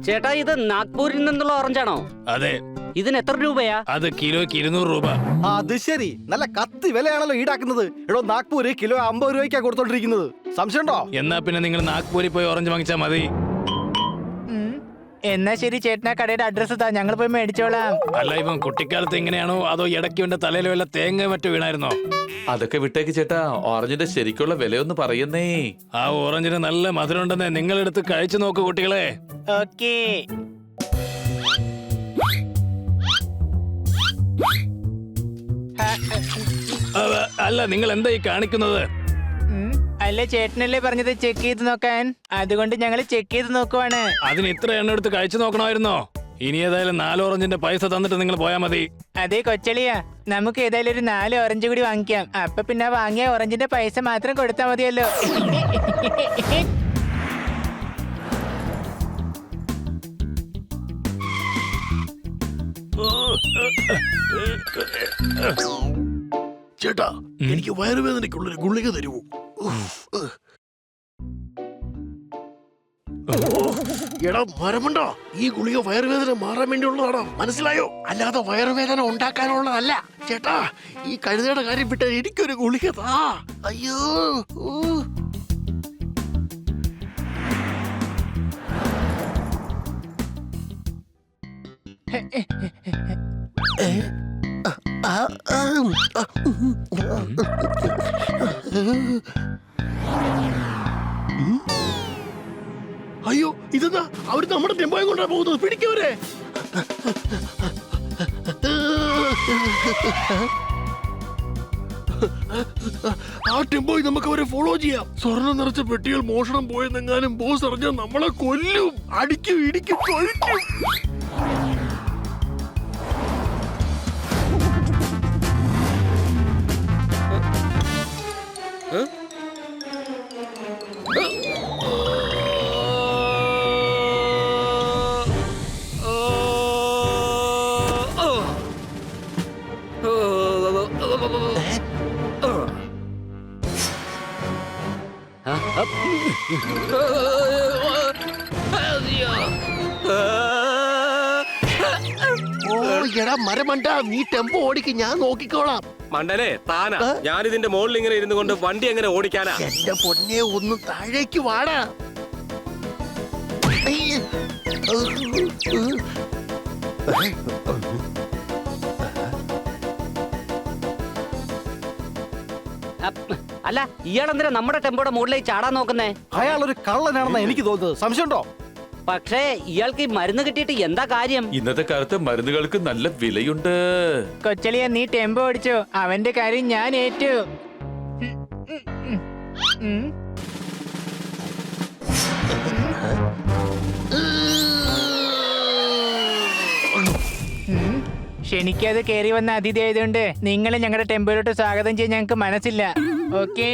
ചേട്ടാ ഇത് നാഗ്പൂരിൽ നിന്നുള്ള ഓറഞ്ചാണോ? അതെ. ഇതിന് എത്ര രൂപയാ? അത് കിലോയ്ക്ക് 200 രൂപ. അത് ശരി, നല്ല കത്തി വിലയാണല്ലോ ഈടാക്കുന്നത്. എടോ നാഗ്പൂര് കിലോ 50 രൂപയ്ക്കാ കൊടുത്തോണ്ടിരിക്കുന്നത്. സംശയമുണ്ടോ? എന്നാ പിന്നെ നിങ്ങൾ നാഗ്പൂരിൽ പോയി ഓറഞ്ച് വാങ്ങിച്ചാ മതി. എന്നാ ശരി ചേട്ടനാ കടയുടെ അഡ്രസ് താ, ഞങ്ങൾ പോയി മേടിച്ചോളാം. അല്ല, ഇവൻ കുട്ടിക്കാലത്ത് എങ്ങനെയാണോ അതോ ഇടയ്ക്ക് ഇവന്റെ തലയിൽ വല്ല തേങ്ങ മറ്റോ വീണായിരുന്നോ? അതൊക്കെ വിട്ടേക്ക് ചേട്ടാ, ഓറഞ്ചിന്റെ ശരിക്കുള്ള വിലയൊന്ന് പറയുന്നേ. ആ ഓറഞ്ചിന് നല്ല മധുരമുണ്ടെന്ന് നിങ്ങളെടുത്ത് കഴിച്ചു നോക്കൂ കുട്ടികളെ. ഓക്കേ. അല്ല, നിങ്ങൾ എന്താ ഈ കാണിക്കുന്നത്? അല്ല, ചേട്ടനല്ലേ പറഞ്ഞത് ചെക്ക് ചെയ്ത് നോക്കാൻ, അതുകൊണ്ട് ഞങ്ങൾ ചെക്ക് ചെയ്ത് നോക്കുവാണ്. അതിന് ഇത്ര എണ്ണ എടുത്ത് കഴിച്ചു നോക്കണമായിരുന്നോ? ഇനി ഏതായാലും 4 ഓറഞ്ചിന്റെ പൈസ തന്നിട്ട് നിങ്ങൾ പോയാ മതി. അതെ കൊച്ചളിയാ, നമുക്ക് ഏതായാലും ഒരു 4 ഓറഞ്ച് കൂടി വാങ്ങിക്കാം. അപ്പൊ പിന്നെ വാങ്ങിയ ഓറഞ്ചിന്റെ പൈസ മാത്രം കൊടുത്താൽ മതിയല്ലോ. ചേട്ടാ, എനിക്ക് വയറുവേദനയ്ക്കുള്ളൊരു ഗുളിക തരുമോ? എടാ മരമുണ്ടോ, ഈ ഗുളിക വയറുവേദന മാറാൻ വേണ്ടിയുള്ളതാണോ? മനസ്സിലായോ? അല്ലാതെ വയറുവേദന ഉണ്ടാക്കാനുള്ളതല്ല. ചേട്ടാ, ഈ കഴുതയുടെ കാര്യം വിട്ടാൽ എനിക്കൊരു ഗുളിക താ. അയ്യോ. അയ്യോ, ഇതെന്താ? അവര് നമ്മുടെ ടെമ്പോയെ കൊണ്ടാ പോകുന്നത്. പിടിക്കവരെ. ആ ടെമ്പോയി നമുക്ക് അവരെ ഫോളോ ചെയ്യാം. സ്വർണം നിറച്ച പെട്ടികൾ മോഷണം പോയെന്നെങ്ങാനും ബോസ് അറിഞ്ഞാൽ നമ്മളെ കൊല്ലും, അടിക്കും, ഇടിക്കും, കൊല്ലും. എടാ മരമണ്ട, നീ ടെമ്പോ ഓടിക്ക്, ഞാൻ നോക്കിക്കോളാം. മണ്ടനെ താനാ, ഞാനിതിന്റെ മുകളിൽ ഇങ്ങനെ ഇരുന്നു കൊണ്ട് വണ്ടി എങ്ങനെ ഓടിക്കാനാ? എന്റെ പൊന്നെ, ഒന്ന് താഴേക്ക് വാടാ. അല്ല, ഇയാളെന്തിനാ നമ്മുടെ ടെമ്പോയുടെ മുകളിലേക്ക് ചാടാൻ നോക്കുന്നേ? അയാൾ ഒരു കള്ളനാണെന്നാ എനിക്ക് തോന്നുന്നത്. സംശയമുണ്ടോ? പക്ഷേ ഇയാൾക്ക് ഈ മരുന്ന് കിട്ടിയിട്ട് എന്താ കാര്യം? ഇന്നത്തെ കാലത്ത് മരുന്നുകൾക്ക് നല്ല വിലയുണ്ട്. കൊച്ചളിയ, നീ ടെമ്പോ ഓടിച്ചോ, അവന്റെ കാര്യം ഞാൻ ഏറ്റു. ക്ഷണിക്കാതെ കയറി വന്ന അതിഥി ആയതുകൊണ്ട് നിങ്ങളെ ഞങ്ങളുടെ ടെമ്പോയിലോട്ട് സ്വാഗതം ചെയ്യാൻ ഞങ്ങൾക്ക് മനസ്സില്ല. ഓക്കേ.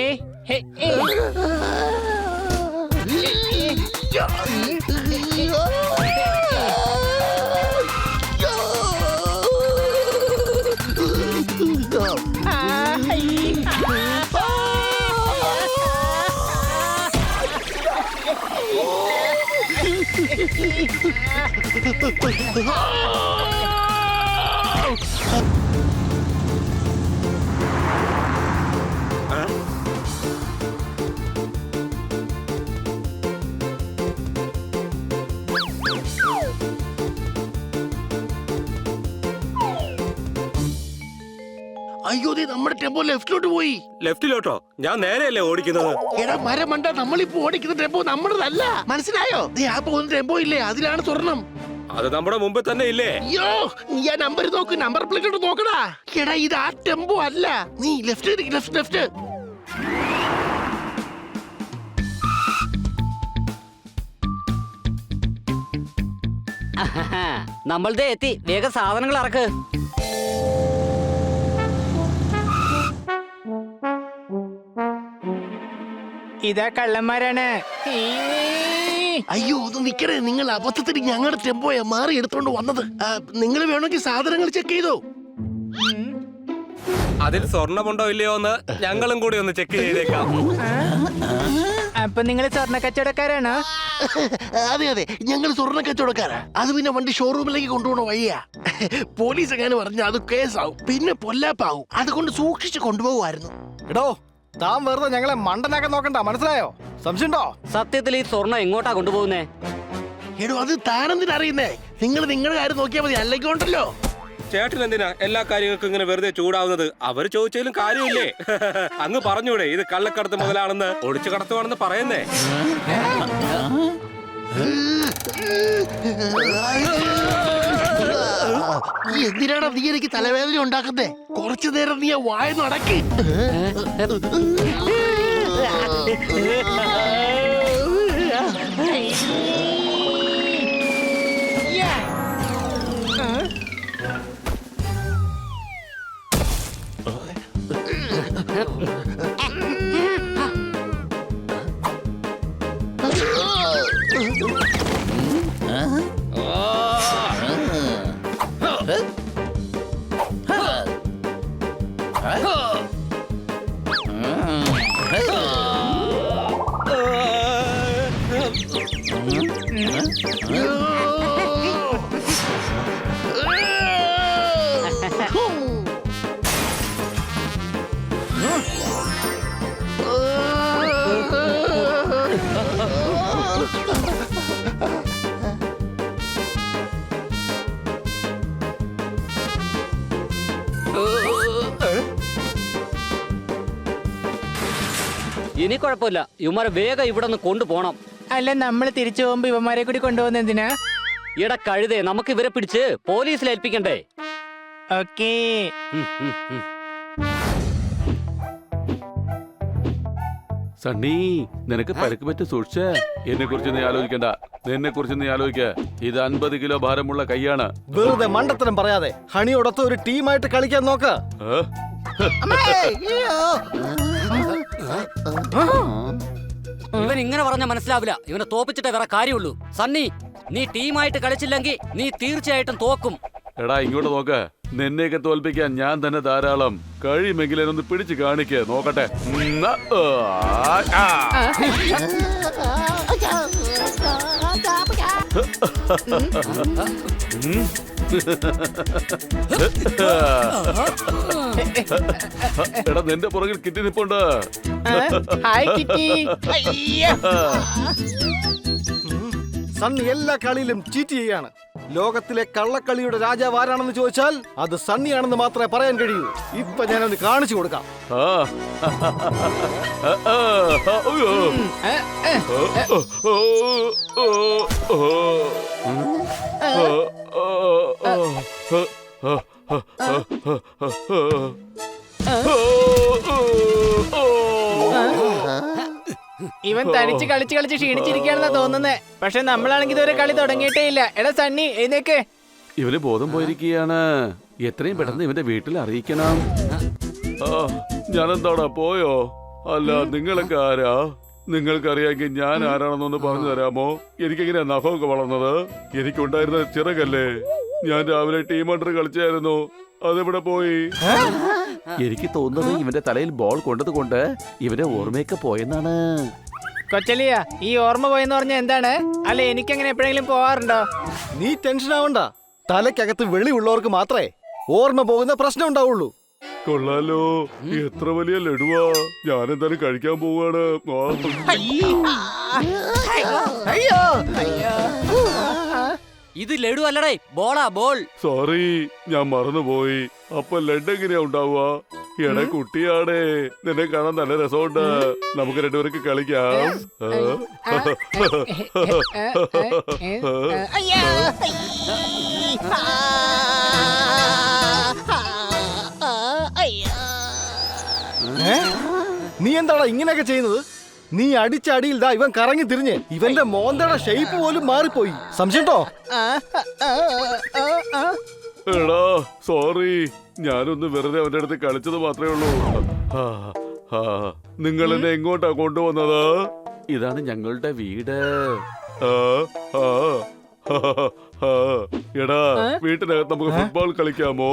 അയ്യോ, നമ്മുടെ ടെമ്പോ ലെഫ്റ്റിലോട്ട് പോയി. ലെഫ്റ്റിലോട്ടോ? ഞാൻ നേരെയല്ലേ ഓടിക്കുന്നത്. എടാ മരമണ്ട, നമ്മളിപ്പോ ഓടിക്കുന്ന ടെമ്പോ നമ്മുടേതല്ല. മനസ്സിലായോ? ആ പോകുന്ന ടെമ്പോ ഇല്ലേ, അതിലാണ് സ്വർണം. അത് നമ്മുടെ മുമ്പിൽ തന്നെ ഇല്ലേ? അയ്യോ, നീ ആ നമ്പർ നോക്ക്, നമ്പർ പ്ലേറ്റ് നോക്കടാ. എടാ, ഇത് ആ ടെമ്പോ അല്ല. നീ ലെഫ്റ്റ് ലെഫ്റ്റ് ലെഫ്റ്റ്. നമ്മൾതേ എത്തി, വേഗം സാധനങ്ങൾ ഇറക്ക്. ഇതാ കള്ളന്മാരാണ്. അയ്യോ, ഒന്ന് നിക്കണേ. നിങ്ങൾ അബദ്ധത്തിന് ഞങ്ങളുടെ ടെമ്പോയെ മാറി എടുത്തോണ്ട് വന്നത്. നിങ്ങൾ വേണമെങ്കിൽ സാധനങ്ങൾ ചെക്ക് ചെയ്തോ. അതിൽ സ്വർണ്ണമുണ്ടോ ഇല്ലയോ എന്ന് ഞങ്ങളും കൂടി ഒന്ന് ചെക്ക് ചെയ്തേക്കാം. അപ്പൊ നിങ്ങൾ സ്വർണ്ണ കച്ചവടക്കാരാണോ? അതെ അതെ, ഞങ്ങൾ സ്വർണ്ണ കച്ചവടക്കാരാ. അത് പിന്നെ വണ്ടി ഷോറൂമിലേക്ക് കൊണ്ടുപോകണ വഴിയാ. പോലീസ് എങ്ങനെ പറഞ്ഞാൽ അത് കേസാവും, പിന്നെ പൊല്ലാപ്പാവും. അതുകൊണ്ട് സൂക്ഷിച്ച് കൊണ്ടുപോകുമായിരുന്നു. എടോ താൻ വെറുതെ ഞങ്ങളെ മണ്ടനാക്കാൻ നോക്കണ്ട, മനസ്സിലായോ? സംശയമുണ്ടോ? സത്യത്തിൽ ഈ സ്വർണ്ണം എങ്ങോട്ടാ കൊണ്ടുപോകുന്നേ? എടോ അത് താനെന്തിനറിയുന്നേ? നിങ്ങൾ നിങ്ങളുടെ കാര്യം നോക്കിയാൽ മതി, അല്ലെങ്കിൽ ഉണ്ടല്ലോ. ചേട്ടൻ എന്തിനാ എല്ലാ കാര്യങ്ങൾക്കും ഇങ്ങനെ വെറുതെ ചൂടാവുന്നത്? അവര് ചോദിച്ചാലും കാര്യമില്ലേ? അങ്ങ് പറഞ്ഞൂടെ ഇത് കള്ളക്കടത്ത് മുതലാണെന്ന്, ഒളിച്ചു കടത്തുവാണെന്ന് പറയുന്നേ? എന്തിനാണ് നീ എനിക്ക് തലവേദന ഉണ്ടാക്കുന്നേ? കുറച്ചു നേരം നീ വായ നടക്കി. ഇനി കുഴപ്പമില്ല, ഇവന്മാരെ വേഗം ഇവിടെ നിന്ന് കൊണ്ടുപോകണം. അല്ല, നമ്മൾ തിരിച്ചു പോകുമ്പോ ഇവന്മാരെ കൂടി കൊണ്ടുപോകുന്ന എന്തിനാ? ഇട കഴുതേ, നമുക്ക് ഇവരെ പിടിച്ച് പോലീസിൽ ഏൽപ്പിക്കണ്ടേ? ഓക്കേ. സണ്ണി, നിനക്ക് പരുക്ക് പറ്റി സൂക്ഷിച്ചേ. എന്നെ കുറിച്ച് നീ ആലോചിക്കണ്ട, നിന്നെ കുറിച്ച് നീ ആലോചിക്ക. ഇത് 50 കിലോ ഭാരമുള്ള കൈയാണ്. വെറുതെ മണ്ടത്തരം പറയാതെ ഹണിയോടൊത്ത് ഒരു ടീമായിട്ട് കളിക്കാൻ നോക്ക്. ഇവൻ ഇങ്ങനെ പറഞ്ഞാൽ മനസ്സിലാവില്ല. ഇവനെ തോപ്പിച്ചിട്ടേ വേറെ കാര്യമുള്ളൂ. സണ്ണി, നീ ടീമായിട്ട് കളിച്ചില്ലെങ്കിൽ നീ തീർച്ചയായിട്ടും തോക്കും. എടാ ഇങ്ങോട്ട് നോക്ക്, നിന്നെയൊക്കെ തോൽപ്പിക്കാൻ ഞാൻ തന്നെ ധാരാളം. കഴിയുമെങ്കിൽ എന്നൊന്ന് പിടിച്ച് കാണിക്ക്, നോക്കട്ടെ. എടാ നിന്റെ പുറകിൽ കിറ്റി നിപ്പുണ്ട്. Hi kitty. സണ്ണി എല്ലാ കളിയിലും ചീറ്റ് ചെയ്യാണ്. ലോകത്തിലെ കള്ളക്കളിയുടെ രാജാവ് ആരാണെന്ന് ചോദിച്ചാൽ അത് സണ്ണിയാണെന്ന് മാത്രമേ പറയാൻ കഴിയൂ. ഇപ്പൊ ഞാനൊന്ന് കാണിച്ചു കൊടുക്കാം. ഇവൻ തനിച്ച് കളിച്ച് കളിച്ച് ക്ഷീണിച്ചിരിക്കുകയാണെന്നാ തോന്നുന്നേ. പക്ഷെ നമ്മളാണെങ്കിൽ ഇതുവരെ കളി തുടങ്ങിയിട്ടേ ഇല്ല. എടാ സണ്ണി, എഴുന്നേക്ക്. ഇവന് ബോധം പോയിരിക്കുകയാണ്. എത്രയും പെട്ടെന്ന് ഇവന്റെ വീട്ടിൽ അറിയിക്കണം. ഞാനെന്താടാ പോയോ? അല്ല, നിങ്ങളൊക്കെ ആരാ? നിങ്ങൾക്കറിയാമെങ്കിൽ ഞാൻ ആരാണെന്നൊന്ന് പറഞ്ഞു തരാമോ? എനിക്കെങ്ങനെയാ നഖമൊക്കെ വളർന്നത്? എനിക്കുണ്ടായിരുന്ന ചിറകല്ലേ. ഞാൻ രാവിലെ ടീം അണ്ടർ കളിച്ചായിരുന്നു. അതെവിടെ പോയി? എനിക്ക് തോന്നുന്നത് ഇവന്റെ തലയിൽ ബോൾ കൊണ്ടത് കൊണ്ട് ഇവന്റെ ഓർമ്മയൊക്കെ പോയെന്നാണ്. കൊച്ചലിയ, ഈ ഓർമ്മ പോയെന്ന് പറഞ്ഞ എന്താണ്? അല്ല, എനിക്കങ്ങനെ എപ്പോഴെങ്കിലും പോവാറുണ്ടോ? നീ ടെൻഷൻ ആവണ്ട. തലയ്ക്കകത്ത് വെളിവുള്ളവർക്ക് മാത്രമേ ഓർമ്മ പോകുന്ന പ്രശ്നം ഉണ്ടാവുള്ളൂ. കൊള്ളാലോ, എത്ര വലിയ ലഡുവാ. ഞാനെന്തായാലും കഴിക്കാൻ പോവാണ്. ഇത് ലഡു അല്ലടേ, ബോളാ, ബോൾ. സോറി, ഞാൻ മറന്നുപോയി. അപ്പൊ ലഡ് എങ്ങനെയാ ഉണ്ടാവുക? എടാ കുട്ടിയാടേ, നിന്നെ കാണാൻ നല്ല രസമുണ്ട്. നമുക്ക് രണ്ടുപേർക്ക് കളിക്കാം. നീ എന്താടാ ഇങ്ങനെയൊക്കെ ചെയ്യുന്നത്? നീ അടിച്ച അടിയിൽ ദാ ഇവൻ കറങ്ങി തിരിഞ്ഞ് ഇവന്റെ മോന്തയുടെ ഷേപ്പ് പോലും മാറിപ്പോയി. സംശയട്ടോ? എടാ സോറി, ഞാനൊന്ന് വെറുതെ അവന്റെ അടുത്ത് കളിച്ചത് മാത്രമേ ഉള്ളൂ. നിങ്ങൾ എന്നെ എങ്ങോട്ടാ കൊണ്ടുവന്നത്? ഇതാണ് ഞങ്ങളുടെ വീട്. എടാ വീട്ടിനകത്ത് നമുക്ക് ഫുട്ബോൾ കളിക്കാമോ?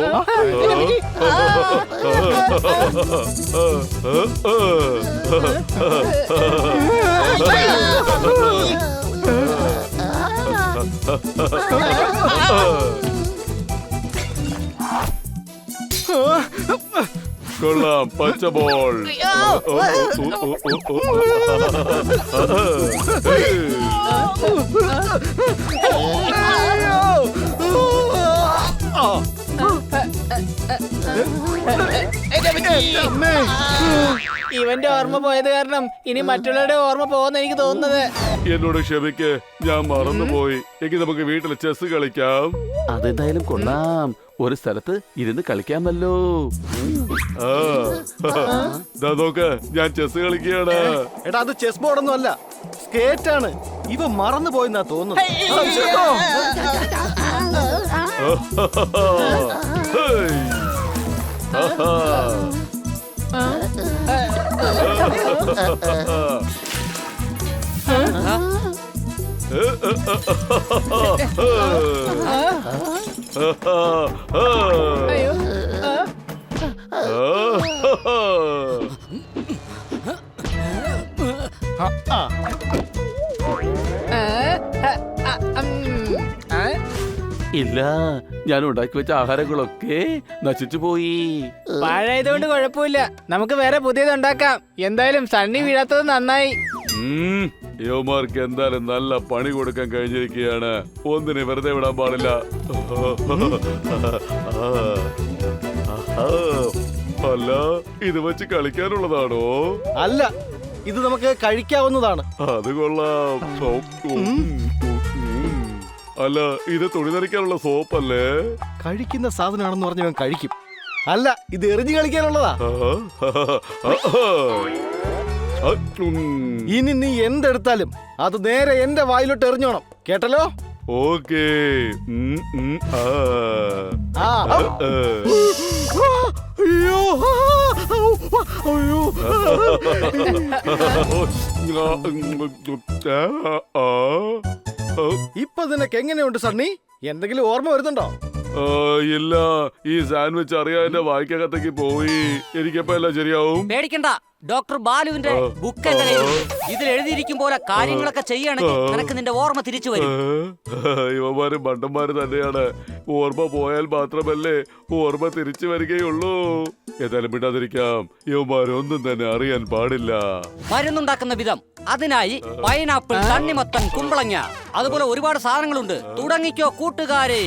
കൊള്ളാം, പച്ച ബോൾ. ഇവന്റെ ഓർമ്മ പോയത് കാരണം ഇനി മറ്റുള്ളവരുടെ ഓർമ്മ പോകുന്ന എനിക്ക് തോന്നുന്നത്. എന്നോട് ക്ഷമിക്ക്, ഞാൻ മറന്നുപോയി. എങ്കിൽ നമുക്ക് വീട്ടിൽ ചെസ് കളിക്കാം. അതെന്തായാലും കൊള്ളാം. ഒരു സ്ഥലത്ത് ഇരുന്ന് കളിക്കാമല്ലോ. നോക്ക്, ഞാൻ ചെസ് കളിക്കുകയാണ്. എടാ അത് ചെസ് ബോർഡൊന്നും അല്ല, സ്കേറ്റ് ആണ്. ഇവ മറന്നു പോയെന്നാ തോന്നുന്നു. അയ്യോ. ഇല്ല, ഞാൻ ഉണ്ടാക്കി വെച്ച ആഹാരങ്ങളൊക്കെ നശിച്ചു പോയി. പാഴായതുകൊണ്ട് കുഴപ്പമില്ല, നമുക്ക് വേറെ പുതിയത് ഉണ്ടാക്കാം. എന്തായാലും സണ്ണി വീഴാത്തത് നന്നായി. യുവമാർക്ക് എന്തായാലും നല്ല പണി കൊടുക്കാൻ കഴിഞ്ഞിരിക്കുകയാണ്. ഒന്നിനെ വെറുതെ വിടാൻ പാടില്ല. അല്ല, ഇത് വെച്ച് കളിക്കാനുള്ളതാണോ? അല്ല, ഇത് നമുക്ക് കഴിക്കാവുന്നതാണ്. അത് കൊള്ളാം. അല്ല, ഇത് തുണി നനയ്ക്കാനുള്ള സോപ്പല്ലേ? കഴിക്കുന്ന സാധനമാണെന്ന് പറഞ്ഞവൻ കഴിക്കും. അല്ല, ഇത് എറിഞ്ഞു കളിക്കാനുള്ളതാ. ഇനി നീ എന്തെടുത്താലും അത് നേരെ എന്റെ വായിലോട്ട് എറിഞ്ഞോണം, കേട്ടല്ലോ? ഓക്കേ. അയ്യോ, അയ്യോ. ഇപ്പൊ നിനക്ക് എങ്ങനെയുണ്ട് സണ്ണി? എന്തെങ്കിലും ഓർമ്മ വരുന്നുണ്ടോ? ഇല്ല, ഈ സാൻഡ്വിച്ച് അറിയാതെ വായിക്കകത്തേക്ക് പോയി. എനിക്കപ്പോ എല്ലാം ശരിയാവും. പേടിക്കണ്ട, ഡോക്ടർ ബാലുവിന്റെ ബുക്ക് എന്റെ കയ്യിലുണ്ട്. ഇതിൽ എഴുതിയിരിക്കും പോലെ കാര്യങ്ങളൊക്കെ ചെയ്യണമെങ്കിൽ നിനക്ക് നിന്റെ ഓർമ്മ തിരിച്ചു വരും. ഇവന്മാര് മണ്ടന്മാര് തന്നെയാണ്. ഓർമ്മ പോയാൽ മാത്രമല്ലേ ഓർമ്മ തിരിച്ചു വരികയുള്ളൂ. ഏതായാലും വിടാതിരിക്കാം. ഇവന്മാരൊന്നും തന്നെ അറിയാൻ പാടില്ല. മരുന്നുണ്ടാക്കുന്ന വിധം, അതിനായി പൈനാപ്പിൾ, തണ്ണിമത്തൻ, കുമ്പളങ്ങ, അതുപോലെ ഒരുപാട് സാധനങ്ങളുണ്ട്. തുടങ്ങിക്കോ കൂട്ടുകാരെ.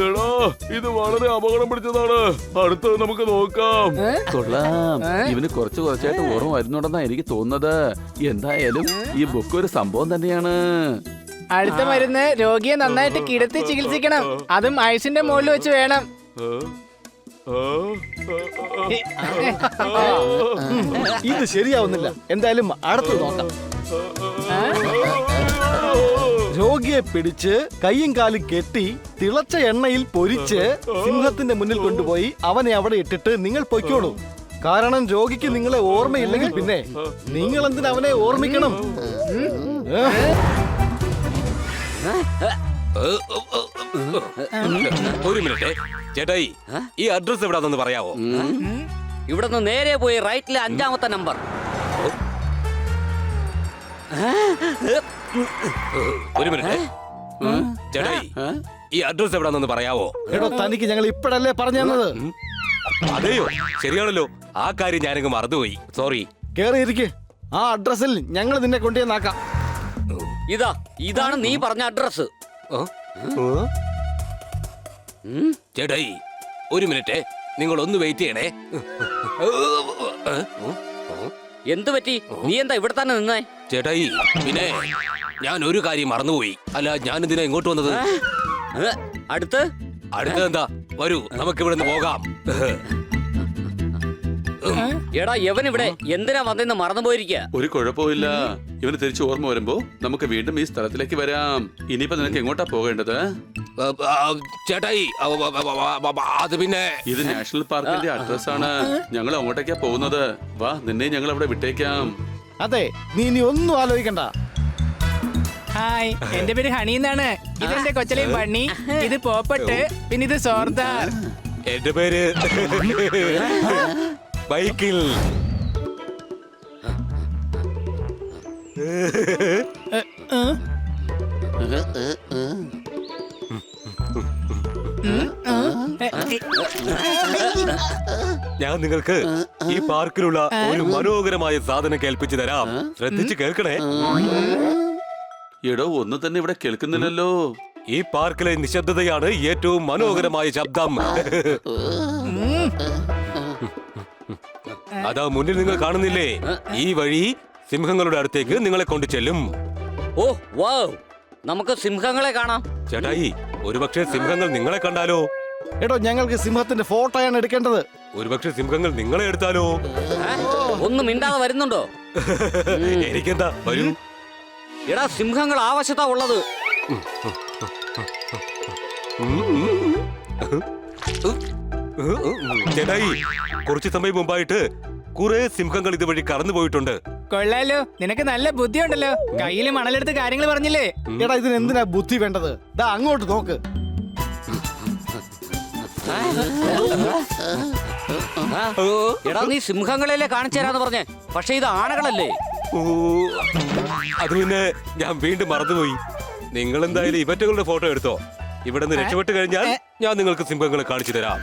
എടാ, ഇത് വളരെ അപകടം പിടിച്ചതാണ്. അടുത്തത് നമുക്ക് നോക്കാം. കൊള്ളാം, ഇവന് കുറച്ചായിട്ട് ഓർമ്മ വരുന്നുണ്ടെന്നാ എനിക്ക് തോന്നുന്നത്. എന്തായാലും ഈ ബുക്ക് ഒരു സംഭവം തന്നെയാണ്. അടുത്ത മരുന്ന് രോഗിയെ നന്നായിട്ട് കിടത്തി ചികിത്സിക്കണം. അതും ഐസിന്റെ മുകളിൽ വെച്ച് വേണം. ഇത് ശരിയാവുന്നില്ല. എന്തായാലും അടുത്ത് നോക്കാം. രോഗിയെ പിടിച്ച് കൈയും കാലും കെട്ടി തിളച്ച എണ്ണയിൽ പൊരിച്ച് സിംഹത്തിന്റെ മുന്നിൽ കൊണ്ടുപോയി അവനെ അവിടെ ഇട്ടിട്ട് നിങ്ങൾ പൊയ്ക്കോളൂ. കാരണം രോഗിക്ക് നിങ്ങളെ ഓർമ്മയില്ലെങ്കിൽ പിന്നെ നിങ്ങൾ എന്തിനാ അവനെ ഓർമ്മിക്കണം? ഒരു മിനിറ്റ് ചേട്ടായി, ഈ അഡ്രസ് എവിടാന്ന് പറയാവോ? ഇവിടെ നിന്ന് നേരെ പോയി റൈറ്റിലെ 5ാമത്തെ നമ്പർ. ഒരു മിനിറ്റ് ചേട്ടായി, ഈ അഡ്രസ് എവിടാന്ന് പറയാവോ? എടോ, തനിക്ക് ഞങ്ങൾ ഇപ്പോഴല്ലേ പറഞ്ഞു തന്നത്? അതെയോ, ശരിയാണല്ലോ. ആ കാര്യം ഞാനങ്ങ് മറന്നുപോയി. സോറി. കേറിയിരിക്കെ. ആ അഡ്രസ്സിൽ ഞങ്ങൾ നിന്നെ കൊണ്ടുവന്നാക്കാം. ഇതാണ് നീ പറഞ്ഞ അഡ്രസ്. ചേട്ടായി, ഒരു മിനിറ്റ്, നിങ്ങൾ ഒന്ന് വെയിറ്റ് ചെയ്യണേ. എന്തു പറ്റി? നീ എന്താ ഇവിടെ തന്നെ നിന്നേ? ചേട്ടായി, പിന്നെ ഞാൻ ഒരു കാര്യം മറന്നുപോയി. അല്ല, ഞാൻ എന്തിനാ ഇങ്ങോട്ട് വന്നത്? അടുത്ത് എന്താ? വരൂ, നമുക്ക് ഇവിടെ നിന്ന് പോകാം. എടാ യവൻ ഇവിടെ എന്തിനാ വന്നെന്ന് മറന്നുപോയിരിക്കുക. ഒരു കുഴപ്പമില്ല. ഇവന് തിരിച്ചു ഓർമ്മ വരുമ്പോ നമുക്ക് വീണ്ടും ഈ സ്ഥലത്തിലേക്ക് വരാം. ഇനിയിപ്പോ നിനക്ക് എങ്ങോട്ടാ പോകേണ്ടത്? ചേട്ടായി അത് പിന്നെ ഇത് നാഷണൽ പാർക്കിന്റെ അഡ്രസ് ആണ്. ഞങ്ങൾ അങ്ങോട്ടേക്കാ പോകുന്നത്. വാ, നിന്നെ ഞങ്ങൾ അവിടെ വിട്ടേക്കാം. അതെ, നീ ഇനി ഒന്നും ആലോചിക്കണ്ട. ഹായ്, എന്റെ പേര് ഹണി എന്നാണ്. ഇതെന്റെ കൊച്ചലേ ബണ്ണി, ഇത് പോപ്പട്ട്, പിന്നെ ഇത് സോർദാർ. എന്റെ പേര് ബൈക്കിൽ. ഞാൻ നിങ്ങൾക്ക് ഈ പാർക്കിലുള്ള ഒരു മനോഹരമായ സാധനം കേൾപ്പിച്ചു തരാം. ശ്രദ്ധിച്ച് കേൾക്കണേ. എടോ, ഒന്നും തന്നെ ഇവിടെ കേൾക്കുന്നില്ലല്ലോ. ഈ പാർക്കിലെ നിശബ്ദതയാണ് ഏറ്റവും മനോഹരമായ ശബ്ദം. അതാ മുന്നിൽ നിങ്ങൾ കാണുന്നില്ലേ? ഈ വഴി സിംഹങ്ങളുടെ അടുത്തേക്ക് നിങ്ങളെ കൊണ്ടു ചെല്ലും. ഓ വാവ്, നമുക്ക് സിംഹങ്ങളെ കാണാം. ചേട്ടായി, ഒരുപക്ഷെ സിംഹങ്ങൾ നിങ്ങളെ കണ്ടാലോ? എടോ, ഞങ്ങൾക്ക് സിംഹത്തിന്റെ ഫോട്ടോയാണ് എടുക്കേണ്ടത്. ഒരുപക്ഷെ സിംഹങ്ങൾ നിങ്ങളെ എടുത്താലോ? ഒന്നും മിണ്ടാതെ വരുന്നുണ്ടോ? എനിക്കെന്താ, വരൂ. എടാ, സിംഹങ്ങൾ ആവശ്യത്താ ഉള്ളത്. ചേട്ടായി, കുറച്ചു സമയം മുമ്പായിട്ട് കുറെ സിംഹങ്ങൾ ഇതുവഴി കടന്നു പോയിട്ടുണ്ട്. കൊള്ളാലോ, നിനക്ക് നല്ല ബുദ്ധിയുണ്ടല്ലോ. കയ്യില് മണലെടുത്ത് കാര്യങ്ങൾ പറഞ്ഞില്ലേ? എടാ, ഇതിന് എന്തിനാ ബുദ്ധി വേണ്ടത്? ദാ അങ്ങോട്ട് നോക്ക്. എടാ, നീ സിംഹങ്ങളെല്ലേ കാണിച്ചു തരാന്ന് പറഞ്ഞേ, പക്ഷെ ഇത് ആനകളല്ലേ? ഓ, അത് പിന്നെ ഞാൻ വീണ്ടും മറന്നുപോയി. നിങ്ങൾ എന്തായാലും ഇവറ്റകളുടെ ഫോട്ടോ എടുത്തോ. ഇവിടെ നിന്ന് രക്ഷപ്പെട്ട് കഴിഞ്ഞാൽ ഞാൻ നിങ്ങൾക്ക് സിംഹങ്ങളെ കാണിച്ചു തരാം.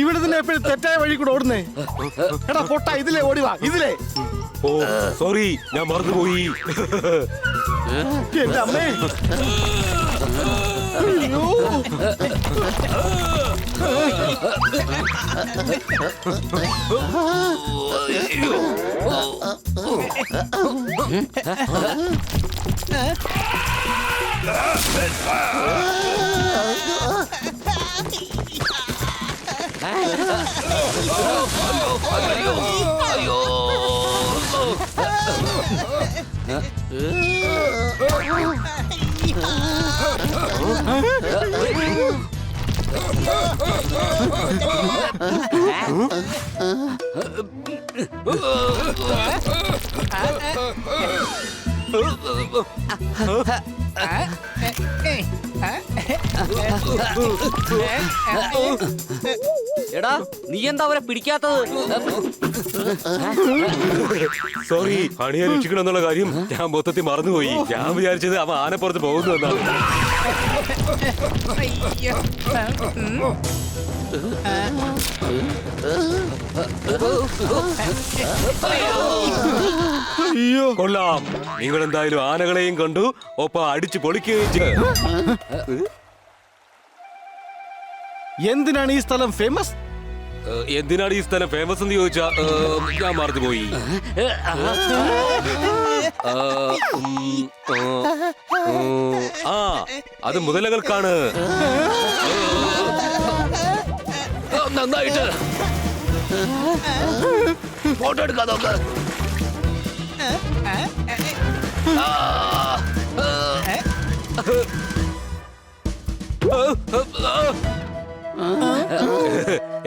ഇവിടെ തന്നെ എപ്പോഴും തെറ്റായ വഴി കൂടെ ഓടുന്നേ. എടാ പൊട്ട, ഇതിലേ ഓടിവാ, ഇതിലേ. ഓ സോറി, ഞാൻ മറന്നുപോയി. എന്റെ അമ്മേ. അയ്യോ. എടാ, നീ എന്താ അവരെ പിടിക്കാത്തത്? സോറി, ഹണിയെ രക്ഷിക്കണം എന്നുള്ള കാര്യം ഞാൻ മൊത്തത്തിൽ മറന്നുപോയി. ഞാൻ വിചാരിച്ചത് അവൻ ആനപ്പുറത്ത് പോകുന്നു എന്നാണ്. അയ്യോ. കൊള്ളാം, നിങ്ങൾ എന്തായാലും ആനകളെയും കണ്ടു, ഒപ്പം അടിച്ചു പൊളിക്കുകയും ചെയ്തു. എന്തിനാണ് ഈ സ്ഥലം ഫേമസ്? എന്തിനാണ് ഈ സ്ഥലം ഫേമസ് എന്ന് ചോദിച്ചാ ഞാൻ മറന്നുപോയി. ആ, അത് മുതലകൾക്കാണ്. നന്നായിട്ട് ഫോട്ടോ എടുക്കാൻ നോക്ക്.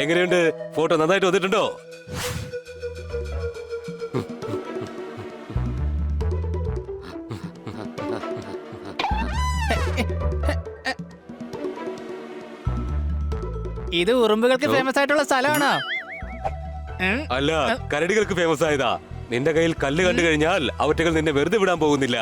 എങ്ങനെയുണ്ട്? ഫോട്ടോ നന്നായിട്ട് വന്നിട്ടുണ്ടോ? ഇത് ഉറുമ്പുകൾക്ക് ഫേമസ് ആയിട്ടുള്ള സ്ഥലമാണോ? അല്ല, കരടികൾക്ക് ഫേമസ് ആയതാ. നിന്റെ കയ്യിൽ കല്ല് കണ്ടു കഴിഞ്ഞാൽ അവറ്റകൾ നിന്നെ വെറുതെ വിടാൻ പോകുന്നില്ല.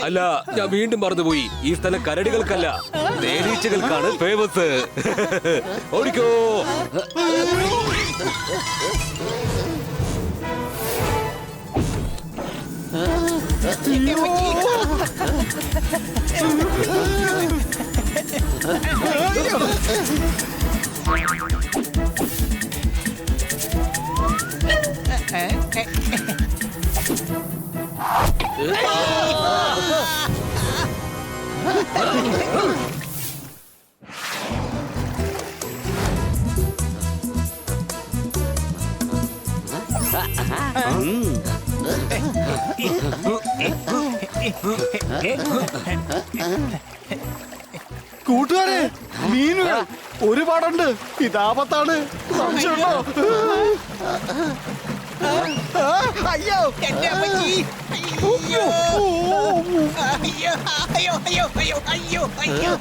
അല്ല, ഞാൻ വീണ്ടും മറന്നുപോയി. ഈ സ്ഥലം കരടികൾക്കല്ല, തേനീച്ചകൾക്കാണ് ഫേമസ്. ഓടിക്കോ. കൂട്ടുകാരെ, മീനുകൾ ഒരുപാടുണ്ട്. ഇതാപത്താണ്. സംശയമുണ്ടോ? അയ്യോ, എന്റെ അമ്മച്ചി. അയ്യോ. അയ്യോ, അയ്യോ, അയ്യോ, അയ്യോ, അയ്യോ, അയ്യോ.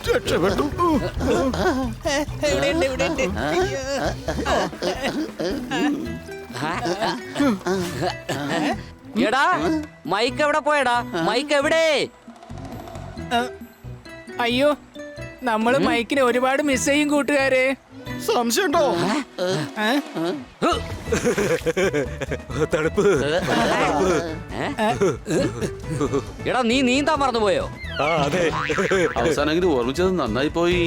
രക്ഷപ്പെട്ടു. എവിടെയുണ്ട്, എവിടെയുണ്ട്? അയ്യോ. എടാ മൈക്ക് എവിടെ പോയടാ? മൈക്ക് എവിടെ? അയ്യോ, നമ്മള് മൈക്കിനെ ഒരുപാട് മിസ് ചെയ്യും കൂട്ടുകാരെ. സംശയമുണ്ടോ? തണുപ്പ്. എടാ നീ നീന്താൻ മറന്നുപോയോ? ആ അതെ. അവസാനം ഓർമ്മിച്ചത് നന്നായി പോയി.